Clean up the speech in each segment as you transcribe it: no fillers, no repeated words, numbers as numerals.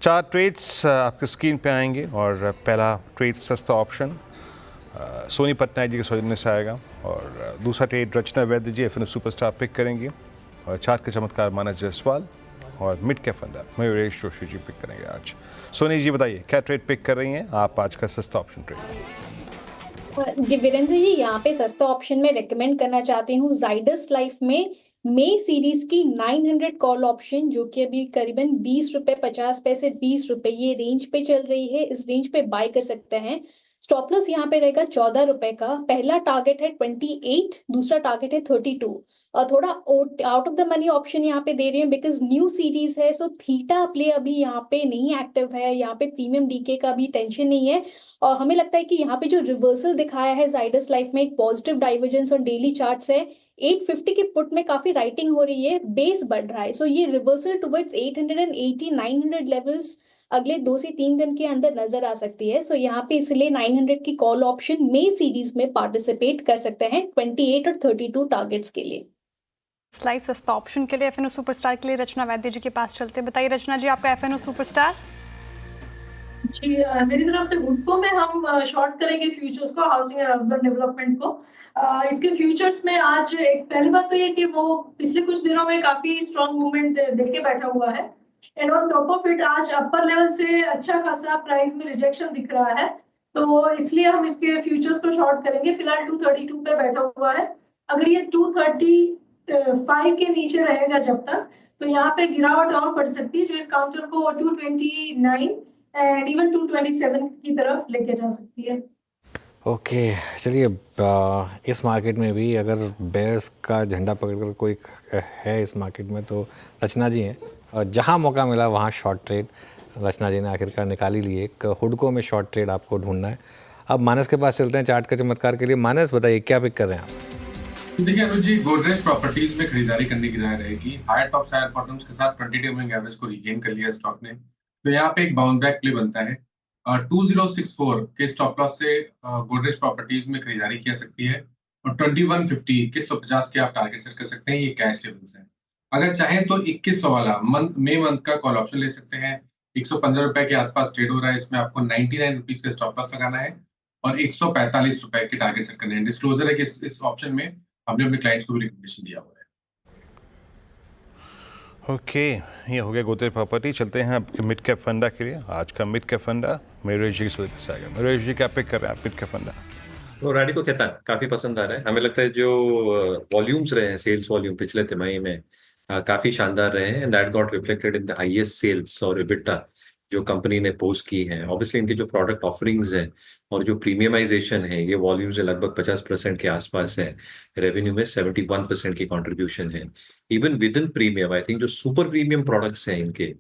चार ट्रेड्स आपकी स्क्रीन पे आएंगे और पहला ट्रेड सस्ता ऑप्शन सोनी पटनायक जी के सौजन्य से आएगा और दूसरा ट्रेड रचना वैद्य जी एफ सुपरस्टार पिक करेंगे और चार के चमत्कार मानस जायसवाल और मिड के फंडा मयूरेश जोशी जी पिक करेंगे आज। सोनी जी बताइए क्या ट्रेड पिक कर रही हैं आप आज का सस्ता ऑप्शन ट्रेड? जी वीरेंद्र जी, यहाँ पे सस्ता ऑप्शन में रेकमेंड करना चाहती हूँ जाइडस लाइफ में मई सीरीज की 900 कॉल ऑप्शन, जो कि अभी करीबन 20 रुपए 50 पैसे 20 रुपए ये रेंज पे चल रही है। इस रेंज पे बाय कर सकते हैं। स्टॉप लॉस यहाँ पे रहेगा 14 रुपए का। पहला टारगेट है 28, दूसरा टारगेट है 32। और थोड़ा out of the money option यहाँ पे दे रही हूँ बिकॉज न्यू सीरीज है, सो थीटा प्ले अभी यहाँ पे नहीं एक्टिव है। यहाँ पे प्रीमियम डीके का भी टेंशन नहीं है। और हमें लगता है कि यहाँ पे जो रिवर्सल दिखाया है जाइडस लाइफ में, एक पॉजिटिव डाइवर्जेंस और डेली चार्ट्स है। 850 के पुट में काफी राइटिंग हो रही है, बेस बढ़ रहा है, सो ये रिवर्सल टुवर्ड्स 880 900 लेवल्स अगले 2 से 3 दिन के अंदर नजर आ सकती है। सो यहाँ पे इसलिए 900 की कॉल ऑप्शन मई सीरीज में पार्टिसिपेट कर सकते हैं 28 और 32 टारगेट्स के लिए। लाइव सस्ता ऑप्शन के लिए एफएनओ सुपरस्टार के लिए रचना वैद्य जी के पास चलते हैं। बताइए रचना जी, आपका एफएनओ सुपरस्टार। जी, मेरी तरफ से हुडको में हम शॉर्ट करेंगे फ्यूचर्स को, हाउसिंग एंड अर्बन डेवलपमेंट को। इसके फ्यूचर्स में आज एक पहली बात तो ये कि वो पिछले कुछ दिनों में काफी स्ट्रॉन्ग मूवमेंट देके बैठा हुआ है and on top of it आज अपर लेवल से अच्छा खासा प्राइस में रिजेक्शन दिख रहा है, तो इसलिए हम इसके फ्यूचर्स को शॉर्ट करेंगे। फिलहाल 232 पे बैठा हुआ है। अगर ये 235 के नीचे रहेगा जब तक, तो यहाँ पे गिरावट और बढ़ सकती है, जो इस काउंटर को 229 एंड इवन 227 की तरफ लेके जा सकती है। ओके चलिए, इस मार्केट में भी अगर बेयर्स का झंडा पकड़कर कोई है इस मार्केट में तो रचना जी हैं। जहां मौका मिला वहां शॉर्ट ट्रेड रचना जी ने आखिरकार निकाल ही लिए। एक हुडको में शॉर्ट ट्रेड आपको ढूंढना है। अब मानस के पास चलते हैं चार्ट का चमत्कार के लिए। मानस बताइए क्या पिक कर रहे हैं आप? देखिए अनुज जी, गोदरेज प्रॉपर्टीज में खरीदारी करने की राय रहेगी। हायर टॉप्स हायर बॉटम्स के साथ 20 डे मूविंग एवरेज को रिगेन कर लिया स्टॉक ने, तो यहाँ पे एक बाउंस बैक प्ले बनता है। 2064 के स्टॉप लॉस से गोदरेज प्रॉपर्टीज में खरीदारी की जा सकती है और 2150 2150 के आप टारगेट सेट कर सकते हैं। ये कैश लेवल्स हैं। अगर चाहें तो 2100 वाला मई मंथ का कॉल ऑप्शन ले सकते हैं। 115 रुपए के आसपास ट्रेड हो रहा है। इसमें आपको 99 रुपीज का स्टॉप लॉस लगाना है और 145 रुपए के टारगेट सेट करने हैं। डिस्क्लोजर है कि इस ऑप्शन में हमने अपने क्लाइंट्स को भी रिकमेंडेशन दिया हुआ है। ओके, ये हो गया गोदरेज प्रॉपर्टी। चलते हैं आपके मिड कैप फंडा के लिए। आज का मिड कैप फंडा मयूरेश जी की सूरत से आएगा। मयूरेश जी क्या पिक कर रहे हैं आप मिड कैप फंडा? तो रैडिको कहता है काफी पसंद आ रहा है। हमें लगता है जो वॉल्यूम्स रहे हैं, सेल्स वॉल्यूम पिछले तिमाही में काफी शानदार रहे हैं। That got reflected in the highest sales और इबिटा जो कंपनी ने पोस्ट की है। ऑब्वियसली इनके जो प्रोडक्ट ऑफरिंग्स हैं और जो प्रीमियमाइजेशन है, ये वॉल्यूम से लगभग 50% के आसपास है। रेवेन्यू में 71% की कंट्रीब्यूशन है। Even with in premium I think जो सुपर प्रीमियम प्रोडक्ट्स हैं इनके,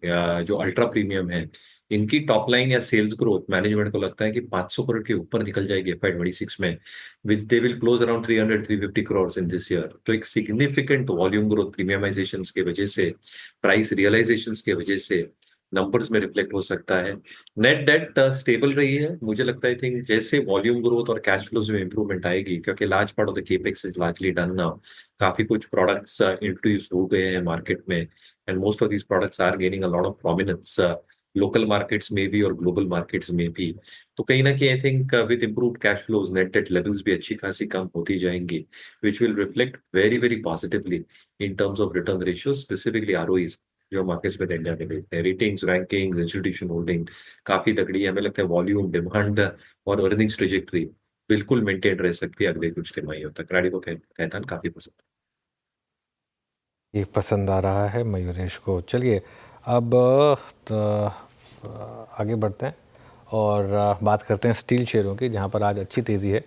जो अल्ट्रा प्रीमियम है, इनकी टॉप लाइन या सेल्स ग्रोथ मैनेजमेंट को लगता है कि 500 करोड़ के ऊपर निकल जाएगी FY26 में। With they will close around 300-350 crore in this year. तो एक सिग्निफिकेंट वॉल्यूम ग्रोथ प्रीमियमाइजेशन के वजह से, प्राइस रियलाइजेशन के वजह से नंबर्स में रिफ्लेक्ट हो सकता है। नेट डेट स्टेबल रही है। मुझे लगता है थिंक जैसे वॉल्यूम ग्रोथ और कैश फ्लोज में इंप्रूवमेंट आएगी, क्योंकि large part of the capex is largely done now. काफी कुछ प्रोडक्ट्स इंट्रोड्यूस हो गए हैं मार्केट में and most of these products are gaining a lot of prominence local markets में भी और ग्लोबल मार्केट्स में भी। तो कहीं ना कहीं I think with improved cash flows net date levels भी अच्छी खासी कम होती जाएंगी, which will reflect very very positively in terms of return ratio, specifically ROEs जो मार्केट्स में इंडिया में मिलते हैं। रेटिंग्स, रैंकिंग्स, इंस्टीट्यूशन होल्डिंग काफी तगड़ी है। हमें लगता है वॉल्यूम, डिमांड और अर्निंग्स ट्रेजेक्टरी बिल्कुल मेंटेन रह सकती है अगले कुछ तिमाहियों तक। रैडिको कहता है काफी पसंद, ये पसंद आ रहा है मयूरेश को। चलिए अब आगे बढ़ते हैं और बात करते हैं स्टील शेयरों की, जहां पर आज अच्छी तेज़ी है।